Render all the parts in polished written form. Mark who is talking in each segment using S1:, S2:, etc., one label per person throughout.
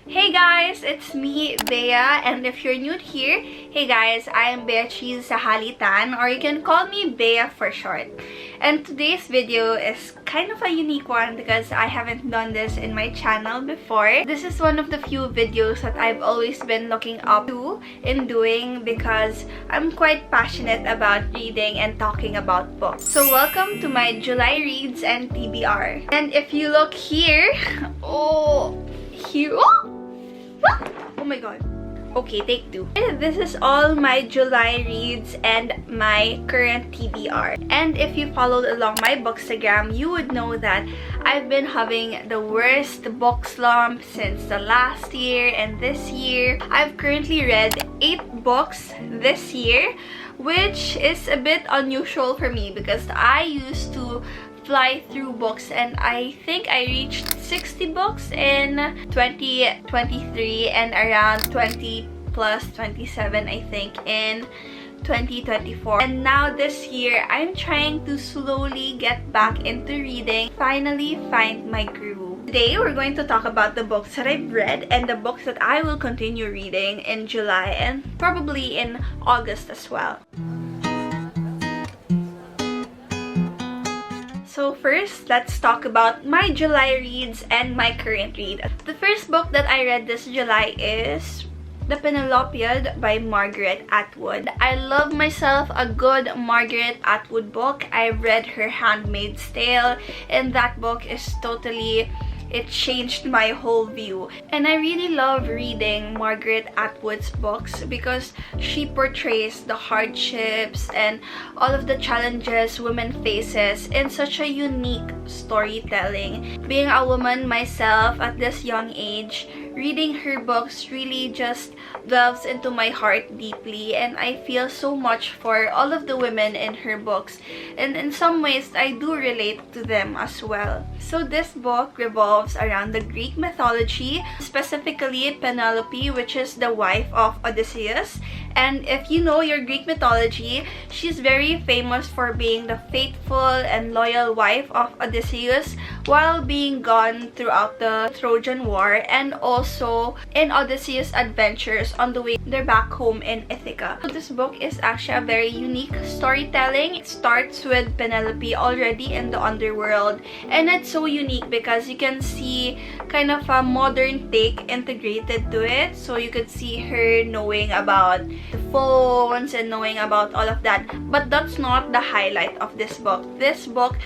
S1: Hey guys, it's me, Bea, and if you're new here, hey guys, I am Beatriz Sahali, or you can call me Bea for short. And today's video is kind of a unique one because I haven't done this in my channel before. This is one of the few videos that I've always been looking up to in doing because I'm quite passionate about reading and talking about books. So welcome to my July Reads and TBR. And if you look here, oh my god. Okay, take two. This is all my July reads and my current TBR. And if you followed along my Bookstagram, you would know that I've been having the worst book slump since the last year and this year. I've currently read 8 books this year, which is a bit unusual for me because I used to fly through books and I think I reached 60 books in 2023 and around 20 plus 27 I think in 2024. And now this year I'm trying to slowly get back into reading, finally find my groove. Today we're going to talk about the books that I've read and the books that I will continue reading in July and probably in August as well. So first, let's talk about my July reads and my current read. The first book that I read this July is The Penelopiad by Margaret Atwood. I love myself a good Margaret Atwood book. I've read her Handmaid's Tale and that book is totally... it changed my whole view. And I really love reading Margaret Atwood's books because she portrays the hardships and all of the challenges women faces in such a unique storytelling. Being a woman myself at this young age, reading her books really just delves into my heart deeply, and I feel so much for all of the women in her books, and in some ways I do relate to them as well. So this book revolves around the Greek mythology, specifically Penelope, which is the wife of Odysseus. And if you know your Greek mythology, she's very famous for being the faithful and loyal wife of Odysseus while being gone throughout the Trojan War and also in Odysseus' adventures on the way they're back home in Ithaca. So this book is actually a very unique storytelling. It starts with Penelope already in the underworld, and it's so unique because you can see kind of a modern take integrated to it. So you could see her knowing about the phones and knowing about all of that, but that's not the highlight of this book. This book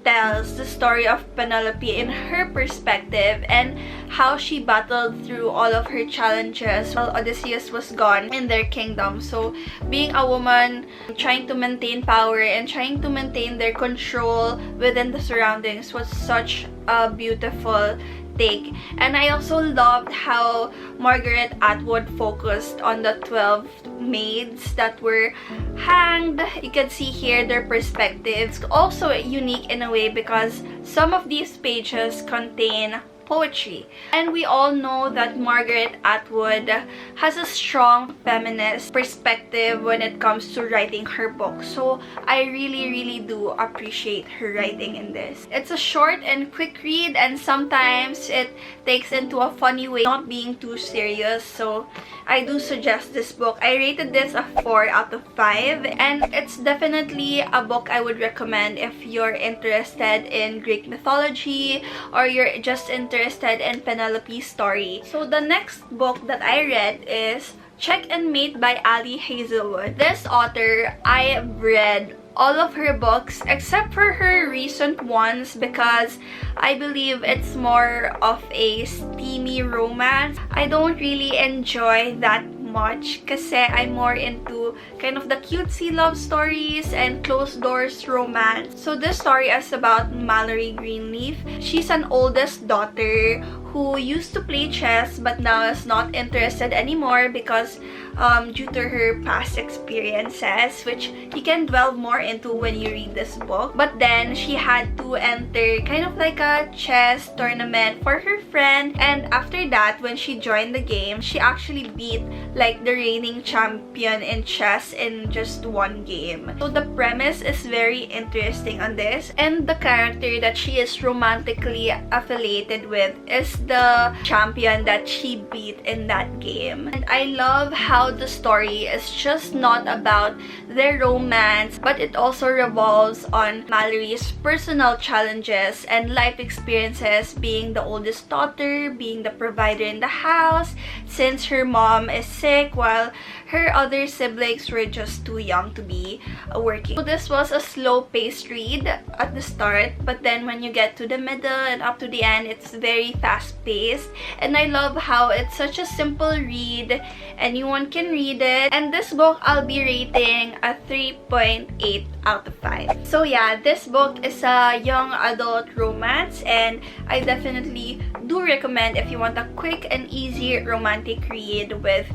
S1: tells the story of Penelope in her perspective and how she battled through all of her challenges while Odysseus was gone in their kingdom. So being a woman, trying to maintain power and trying to maintain their control within the surroundings was such a beautiful take. And I also loved how Margaret Atwood focused on the 12 maids that were hanged. You can see here their perspectives. Also unique in a way because some of these pages contain poetry. And we all know that Margaret Atwood has a strong feminist perspective when it comes to writing her book. So I really do appreciate her writing in this. It's a short and quick read and sometimes it takes into a funny way, not being too serious. So I do suggest this book. I rated this a 4 out of 5 and it's definitely a book I would recommend if you're interested in Greek mythology or you're just interested in Penelope's story. So the next book that I read is Check and Mate by Ali Hazelwood. This author, I read all of her books except for her recent ones because I believe it's more of a steamy romance. I don't really enjoy that much kasi I'm more into kind of the cutesy love stories and closed doors romance. So this story is about Mallory Greenleaf. She's an oldest daughter who used to play chess but now is not interested anymore because due to her past experiences, which you can delve more into when you read this book. But then she had to enter kind of like a chess tournament for her friend, and after that, when she joined the game, she actually beat like the reigning champion in chess in just one game. So the premise is very interesting on this, and the character that she is romantically affiliated with is the champion that she beat in that game. And I love how the story is just not about their romance, but it also revolves on Mallory's personal challenges and life experiences, being the oldest daughter, being the provider in the house since her mom is sick while her other siblings were just too young to be working. So this was a slow-paced read at the start, but then when you get to the middle and up to the end, it's very fast-paced. And I love how it's such a simple read. Anyone can read it. And this book, I'll be rating a 3.8 out of 5. So yeah, this book is a young adult romance, and I definitely do recommend if you want a quick and easy romantic read with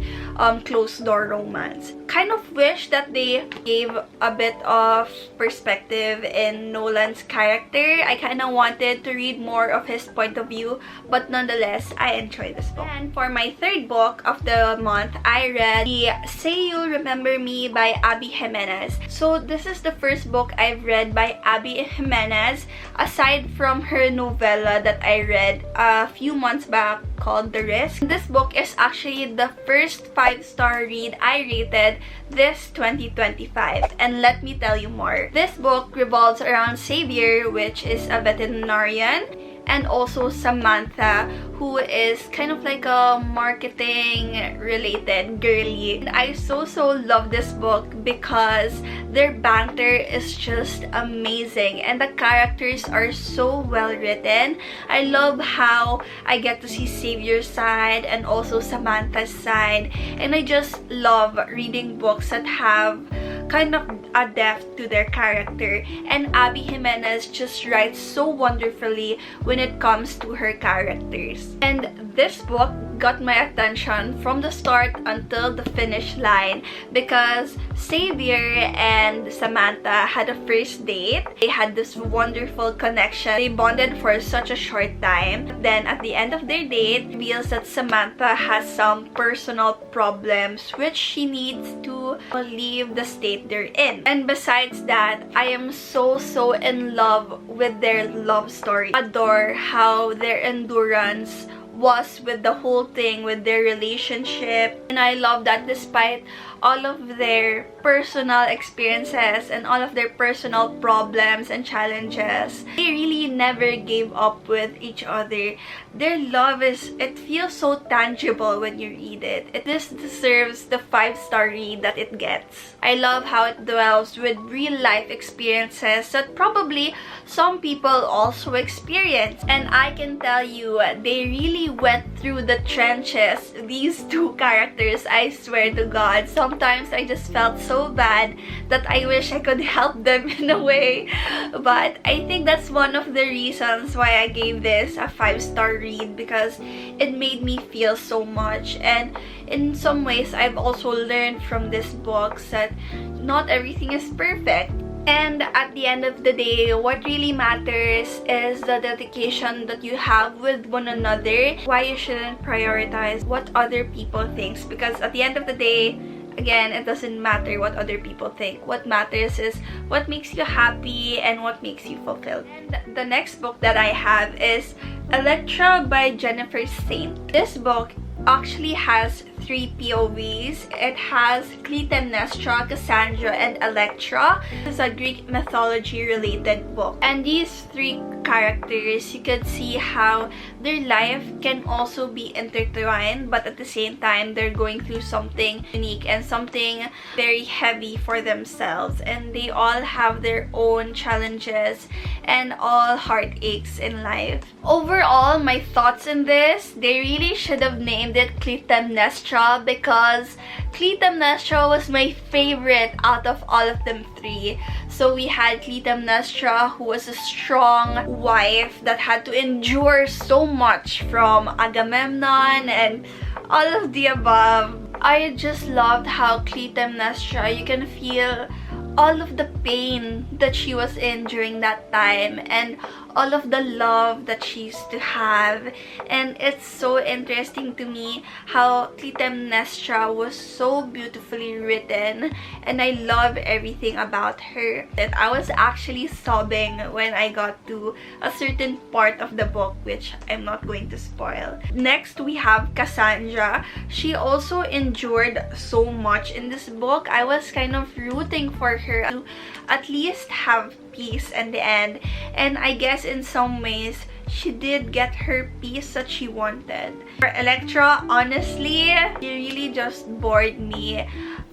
S1: closed-door romance. Kind of wish that they gave a bit of perspective in Nolan's character. I kind of wanted to read more of his point of view, but nonetheless, I enjoyed this book. And for my third book of the month, I read the Say You'll Remember Me by Abby Jimenez. So this is the first book I've read by Abby Jimenez, aside from her novella that I read a few months back called The Risk. This book is actually the first 5-star read I rated this 2025, and let me tell you more. This book revolves around Xavier, which is a veterinarian, and also Samantha, who is kind of like a marketing related girly. And I so love this book because their banter is just amazing and the characters are so well written. I love how I get to see Xavier's side and also Samantha's side, and I just love reading books that have kind of a depth to their character, and Abby Jimenez just writes so wonderfully when it comes to her characters. And this book got my attention from the start until the finish line because Xavier and Samantha had a first date. They had this wonderful connection. They bonded for such a short time. Then at the end of their date, it reveals that Samantha has some personal problems which she needs to leave the state they're in. And besides that, I am so in love with their love story. I adore how their endurance was with the whole thing, with their relationship. And I love that despite all of their personal experiences and all of their personal problems and challenges, they really never gave up with each other. Their love it feels so tangible when you read it. This deserves the 5-star read that it gets. I love how it dwells with real life experiences that probably some people also experience. And I can tell you, they really went through the trenches, these two characters, I swear to God. Sometimes I just felt so bad that I wish I could help them in a way. But I think that's one of the reasons why I gave this a 5-star read, because it made me feel so much. And in some ways, I've also learned from this book that not everything is perfect. And at the end of the day, what really matters is the dedication that you have with one another. Why you shouldn't prioritize what other people think, because at the end of the day, again, it doesn't matter what other people think. What matters is what makes you happy and what makes you fulfilled. And the next book that I have is Electra by Jennifer Saint. This book actually has 3 POVs. It has Clytemnestra, Cassandra, and Electra. This is a Greek mythology related book. And these 3 characters, you could see how their life can also be intertwined, but at the same time, they're going through something unique and something very heavy for themselves. And they all have their own challenges and all heartaches in life. Overall, my thoughts in this, they really should have named it Clytemnestra, because Clytemnestra was my favorite out of all of them 3. So we had Clytemnestra, who was a strong wife that had to endure so much from Agamemnon and all of the above. I just loved how Clytemnestra, you can feel all of the pain that she was in during that time, and all of the love that she used to have. And it's so interesting to me how Clytemnestra was so beautifully written, and I love everything about her. And I was actually sobbing when I got to a certain part of the book, which I'm not going to spoil. Next, we have Cassandra. She also endured so much in this book. I was kind of rooting for her to at least have peace in the end, and I guess in some ways she did get her peace that she wanted. For Electra, honestly, she really just bored me.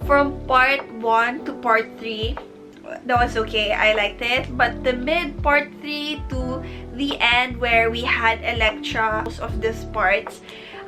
S1: From part 1 to part 3, that was okay, I liked it, but the mid part 3 to the end where we had Electra, most of these parts,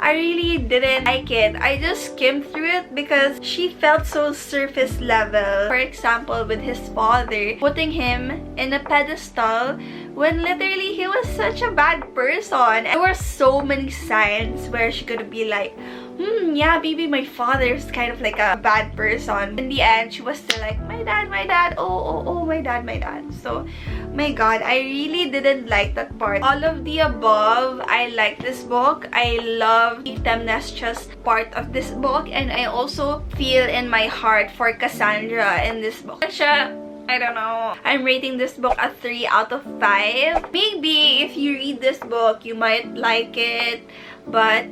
S1: I really didn't like it. I just skimmed through it because she felt so surface level. For example, with his father, putting him in a pedestal when literally he was such a bad person. There were so many signs where she could be like, yeah, maybe my father is kind of like a bad person. In the end, she was still like, my dad, oh, my dad. So, my god, I really didn't like that part. All of the above, I like this book. I love Clytemnestra's part of this book, and I also feel in my heart for Cassandra in this book. I don't know. I'm rating this book a 3 out of 5. Maybe if you read this book, you might like it, but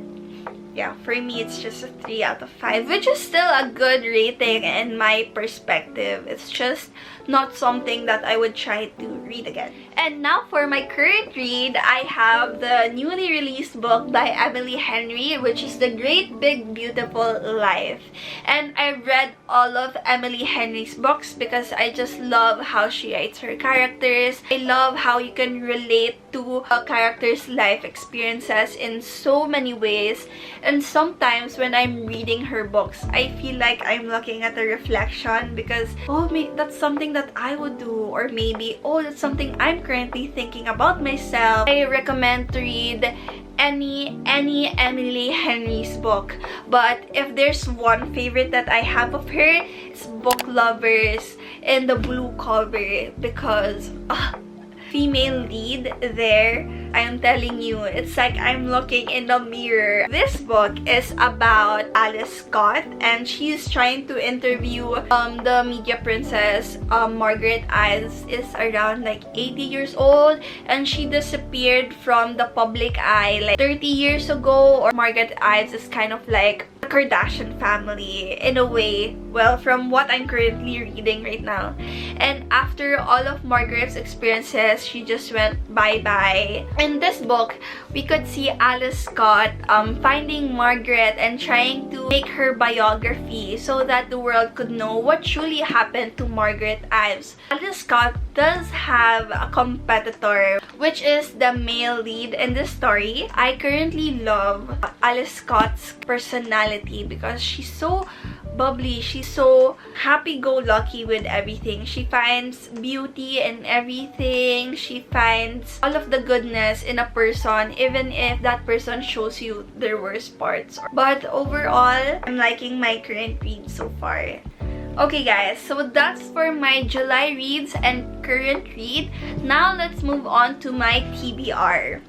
S1: yeah, for me, it's just a 3 out of 5, which is still a good rating in my perspective. It's just not something that I would try to read again. And now for my current read, I have the newly released book by Emily Henry, which is The Great Big Beautiful Life. And I read all of Emily Henry's books because I just love how she writes her characters. I love how you can relate to a character's life experiences in so many ways. And sometimes when I'm reading her books, I feel like I'm looking at a reflection because, oh, that's something that I would do, or maybe, oh, that's something I'm currently thinking about myself. I recommend to read any Emily Henry's book, but if there's one favorite that I have of her, it's Book Lovers in the blue cover, because female lead there, I am telling you, it's like I'm looking in the mirror. This book is about Alice Scott, and she's trying to interview the media princess. Margaret Ives is around like 80 years old, and she disappeared from the public eye like 30 years ago. Or Margaret Ives is kind of like the Kardashian family in a way, well, from what I'm currently reading right now. And after all of Margaret's experiences, she just went bye-bye. In this book, we could see Alice Scott finding Margaret and trying to make her biography so that the world could know what truly happened to Margaret Ives. Alice Scott does have a competitor, which is the male lead in this story. I currently love Alice Scott's personality because she's so bubbly, she's so happy-go-lucky with everything. She finds beauty in everything. She finds all of the goodness in a person, even if that person shows you their worst parts. But overall, I'm liking my current read so far. Okay guys, so that's for my July reads and current read. Now let's move on to my TBR.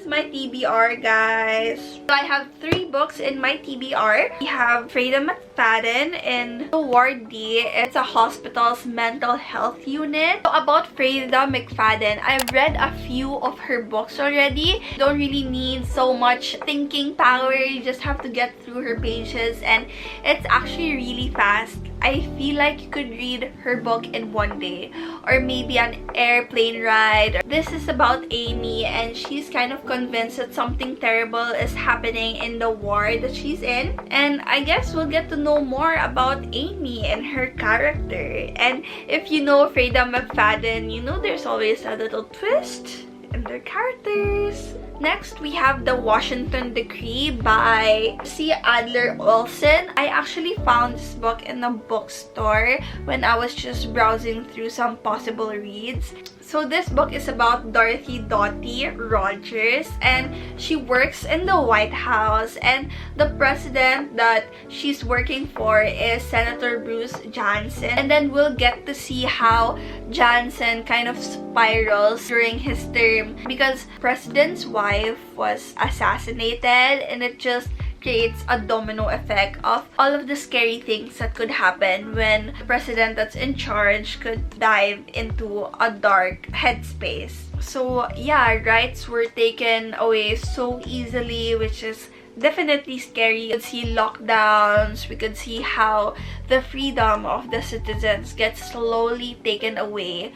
S1: My TBR, guys. So I have 3 books in my TBR. We have Freda McFadden in Ward D. It's a hospital's mental health unit. So about Freda McFadden, I've read a few of her books already. You don't really need so much thinking power. You just have to get through her pages, and it's actually really fast. I feel like you could read her book in one day, or maybe an airplane ride. This is about Amy, and she's kind of convinced that something terrible is happening in the ward that she's in. And I guess we'll get to know more about Amy and her character. And if you know Freda McFadden, you know there's always a little twist in their characters. Next, we have The Washington Decree by C. Adler Olsen. I actually found this book in a bookstore when I was just browsing through some possible reads. So this book is about Dorothy Dottie Rogers, and she works in the White House, and the president that she's working for is Senator Bruce Johnson. And then we'll get to see how Johnson kind of spirals during his term because president's wife was assassinated, and it just creates a domino effect of all of the scary things that could happen when the president that's in charge could dive into a dark headspace. So yeah, rights were taken away so easily, which is definitely scary. We could see lockdowns, we could see how the freedom of the citizens gets slowly taken away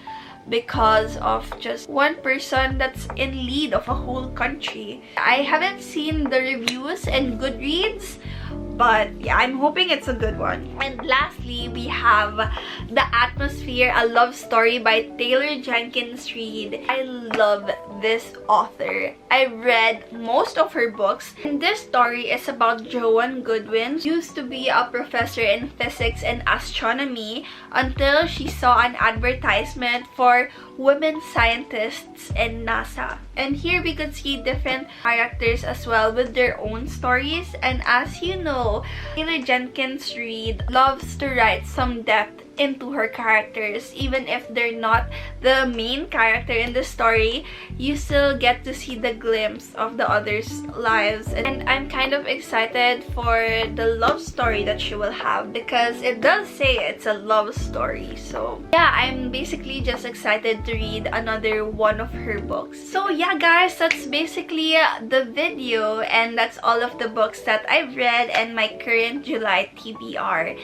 S1: because of just one person that's in lead of a whole country. I haven't seen the reviews and Goodreads, but yeah, I'm hoping it's a good one. And lastly, we have The Atmosphere, a love story by Taylor Jenkins Reid. I love this author. I read most of her books. And this story is about Joan Goodwin, who used to be a professor in physics and astronomy until she saw an advertisement for women scientists in NASA. And here we could see different characters as well with their own stories. And as you know, Taylor Jenkins Reid loves to write some depth into her characters. Even if they're not the main character in the story, you still get to see the glimpse of the others' lives. And I'm kind of excited for the love story that she will have because it does say it's a love story. So yeah, I'm basically just excited to read another one of her books. So yeah guys, that's basically the video, and that's all of the books that I've read and my current July TBR.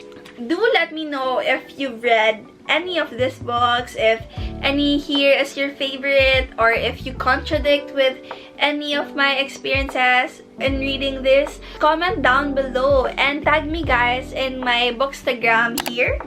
S1: Do let me know if you've read any of these books, if any here is your favorite, or if you contradict with any of my experiences in reading this. Comment down below and tag me guys in my Bookstagram here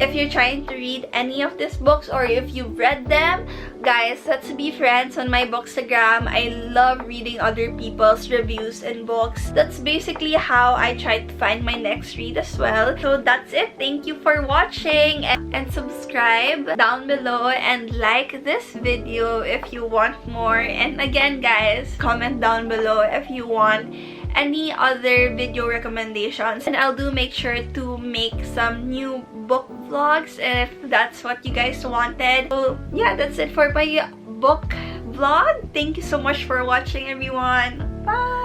S1: if you're trying to read any of these books, or if you've read them. Guys, let's be friends on my Bookstagram. I love reading other people's reviews and books. That's basically how I try to find my next read as well. So that's it. Thank you for watching, and subscribe down below and like this video if you want more. And again guys, comment down below if you want any other video recommendations, and I'll make sure to make some new book vlogs if that's what you guys wanted. So yeah, that's it for my book vlog. Thank you so much for watching everyone. Bye!